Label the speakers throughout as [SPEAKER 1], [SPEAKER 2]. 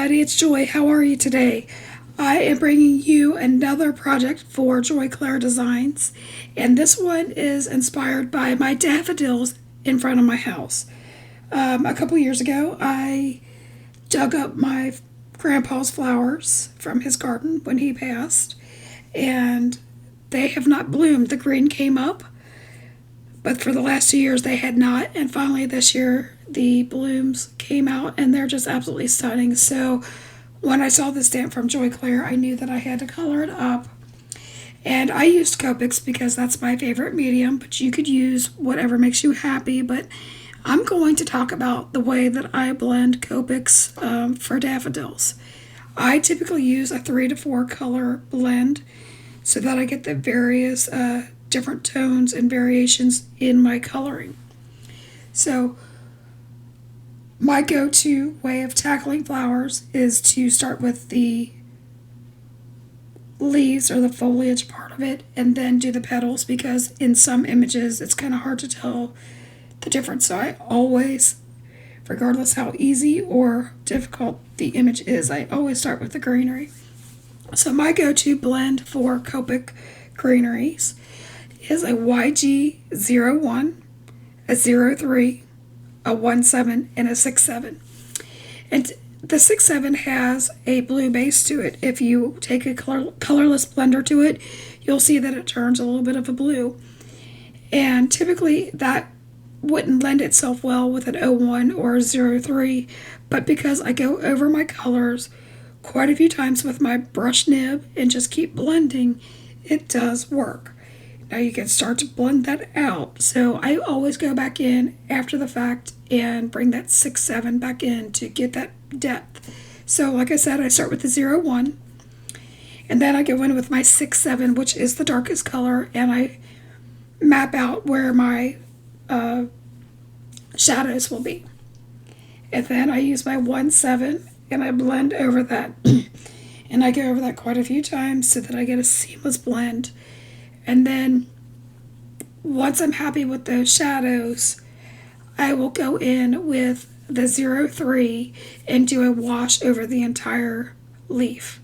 [SPEAKER 1] everybody, it's Joy. How are you today? I am bringing you another project for Joy Clair Designs, and this one is inspired by my daffodils in front of my house. A couple years ago, I dug up my grandpa's flowers from his garden when he passed, and they have not bloomed. The green came up, but for the last 2 years they had not, and finally this year the blooms came out and they're just absolutely stunning. So when I saw the stamp from Joy Clair, I knew that I had to color it up. And I used Copics because that's my favorite medium, but you could use whatever makes you happy. But I'm going to talk about the way that I blend Copics for daffodils. I typically use a 3 to 4 color blend so that I get the various different tones and variations in my coloring. So my go-to way of tackling flowers is to start with the leaves or the foliage part of it and then do the petals, because in some images it's kind of hard to tell the difference. So I always, regardless how easy or difficult the image is, I always start with the greenery. So my go-to blend for Copic greeneries is a YG01, a 03, a 17, and a 67. And the 67 has a blue base to it. If you take a colorless blender to it, you'll see that it turns a little bit of a blue. And typically that wouldn't lend itself well with an 01 or a 03, but because I go over my colors quite a few times with my brush nib and just keep blending, it does work. Now you can start to blend that out. So I always go back in after the fact and bring that 6-7 back in to get that depth. So like I said, I start with the 01 and then I go in with my 6-7, which is the darkest color, and I map out where my shadows will be. And then I use my 1-7 and I blend over that. And I go over that quite a few times so that I get a seamless blend. And then once I'm happy with those shadows, I will go in with the 03 and do a wash over the entire leaf.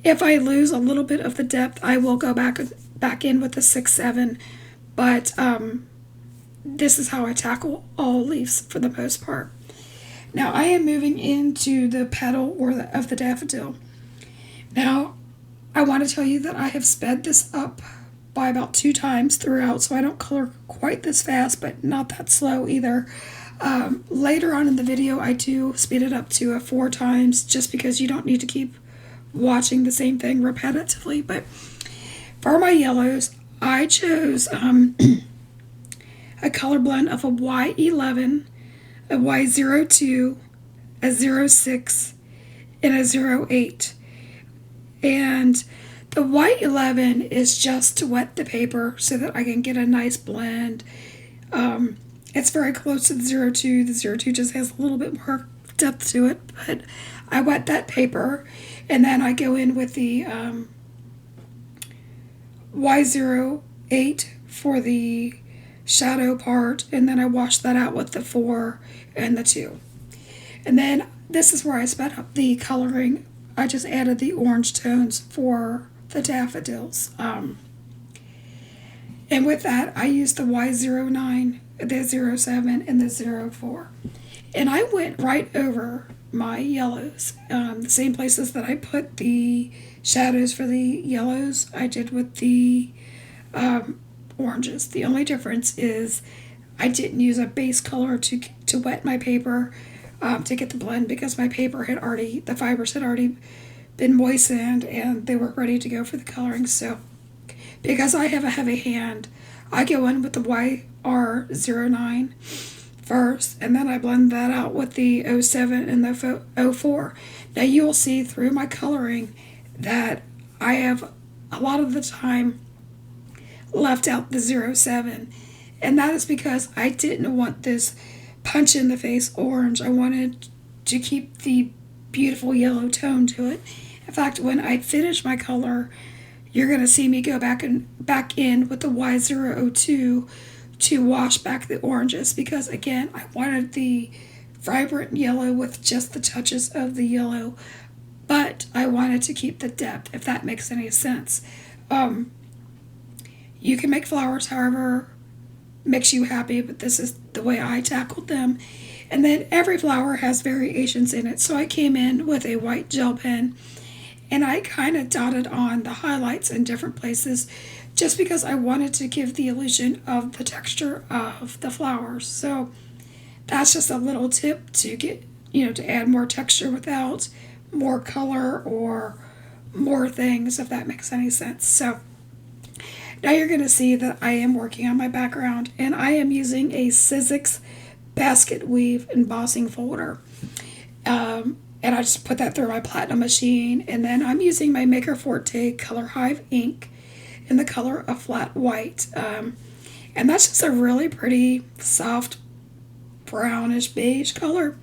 [SPEAKER 1] If I lose a little bit of the depth, I will go back in with the 6-7, but this is how I tackle all leaves for the most part. Now I am moving into the petal of the daffodil. Now I want to tell you that I have sped this up by about 2 times throughout, so I don't color quite this fast, but not that slow either. Later on in the video, I do speed it up to 4 times, just because you don't need to keep watching the same thing repetitively. But for my yellows, I chose a color blend of a Y11, a Y02, a 06, and a 08. And the Y11 is just to wet the paper so that I can get a nice blend. It's very close to the 02. The 02 just has a little bit more depth to it, but I wet that paper and then I go in with the Y08 for the shadow part, and then I wash that out with the 4 and the 2. And then this is where I sped up the coloring. I just added the orange tones for the daffodils. And with that, I used the Y09, the 07, and the 04. And I went right over my yellows. The same places that I put the shadows for the yellows, I did with the oranges. The only difference is I didn't use a base color to wet my paper to get the blend, because my paper the fibers had already been moistened and they were ready to go for the coloring. So because I have a heavy hand, I go in with the YR09 first, and then I blend that out with the 07 and the 04. Now you will see through my coloring that I have a lot of the time left out the 07, and that is because I didn't want this punch in the face orange. I wanted to keep the beautiful yellow tone to it. In fact, when I finish my color, you're going to see me go back in with the Y002 to wash back the oranges, because again, I wanted the vibrant yellow with just the touches of the yellow, but I wanted to keep the depth, if that makes any sense. You can make flowers however makes you happy, but this is the way I tackled them. And then every flower has variations in it. So I came in with a white gel pen and I kind of dotted on the highlights in different places just because I wanted to give the illusion of the texture of the flowers. So that's just a little tip to get, to add more texture without more color or more things, if that makes any sense. So now you're going to see that I am working on my background, and I am using a Sizzix basket weave embossing folder. And I just put that through my platinum machine, and then I'm using my Maker Forte Color Hive ink in the color of flat white. And that's just a really pretty soft brownish beige color.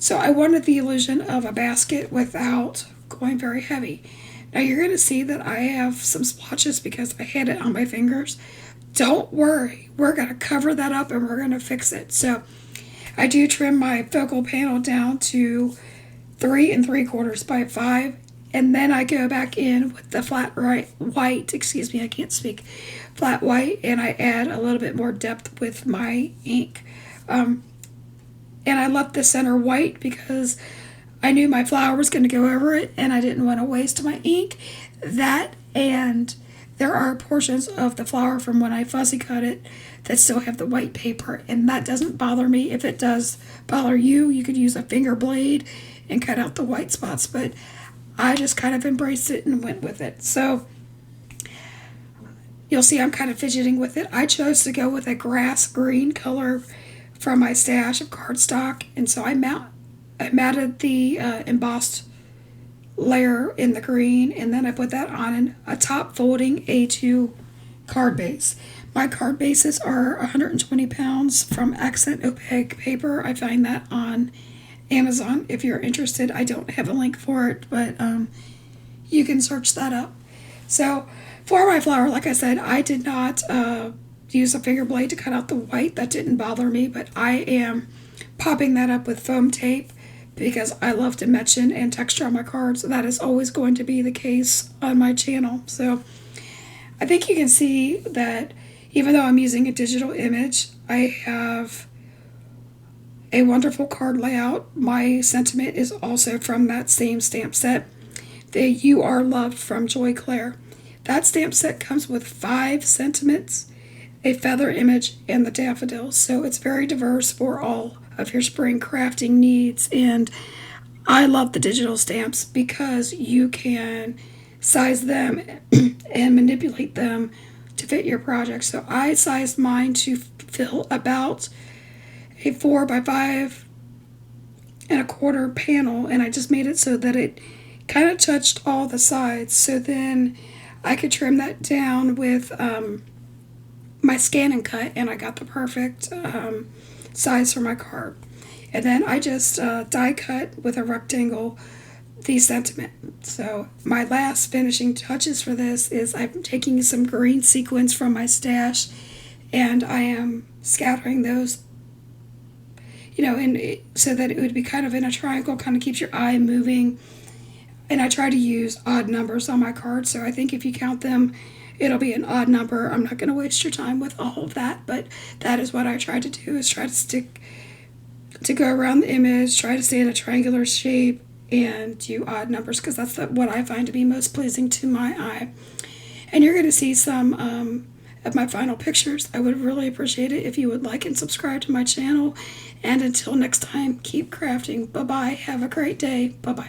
[SPEAKER 1] So I wanted the illusion of a basket without going very heavy. Now you're going to see that I have some splotches because I had it on my fingers. Don't worry, we're going to cover that up and we're going to fix it. So I do trim my focal panel down to 3 3/4 by 5, and then I go back in with the flat white, flat white, and I add a little bit more depth with my ink. And I left the center white because I knew my flower was going to go over it and I didn't want to waste my ink. That, and there are portions of the flower from when I fussy cut it that still have the white paper, and that doesn't bother me. If it does bother you, you could use a finger blade and cut out the white spots, but I just kind of embraced it and went with it. So you'll see I'm kind of fidgeting with it. I chose to go with a grass green color from my stash of cardstock, and so I matted the embossed layer in the green, and then I put that on a top folding A2 card base. My card bases are 120 pounds from Accent Opaque paper. I find that on Amazon if you're interested. I don't have a link for it, but you can search that up. So for my flower, like I said, I did not use a finger blade to cut out the white. That didn't bother me, but I am popping that up with foam tape because I love dimension and texture on my cards. That is always going to be the case on my channel. So I think you can see that even though I'm using a digital image, I have a wonderful card layout. My sentiment is also from that same stamp set, the You Are Loved from Joy Clair. That stamp set comes with 5 sentiments, a feather image, and the daffodil. So it's very diverse for all of your spring crafting needs. And I love the digital stamps because you can size them and manipulate them to fit your project. So I sized mine to fill about a 4 by 5 1/4 panel, and I just made it so that it kind of touched all the sides. So then I could trim that down with my scan and cut, and I got the perfect size for my card. And then I just die cut with a rectangle the sentiment. So my last finishing touches for this is I'm taking some green sequins from my stash, and I am scattering those, so that it would be kind of in a triangle, kind of keeps your eye moving. And I try to use odd numbers on my cards, so I think if you count them, it'll be an odd number. I'm not going to waste your time with all of that, but that is what I try to do, is try to go around the image, try to stay in a triangular shape, and do odd numbers, because that's what I find to be most pleasing to my eye. And you're going to see some of my final pictures. I would really appreciate it if you would like and subscribe to my channel. And until next time, keep crafting. Bye-bye. Have a great day. Bye-bye.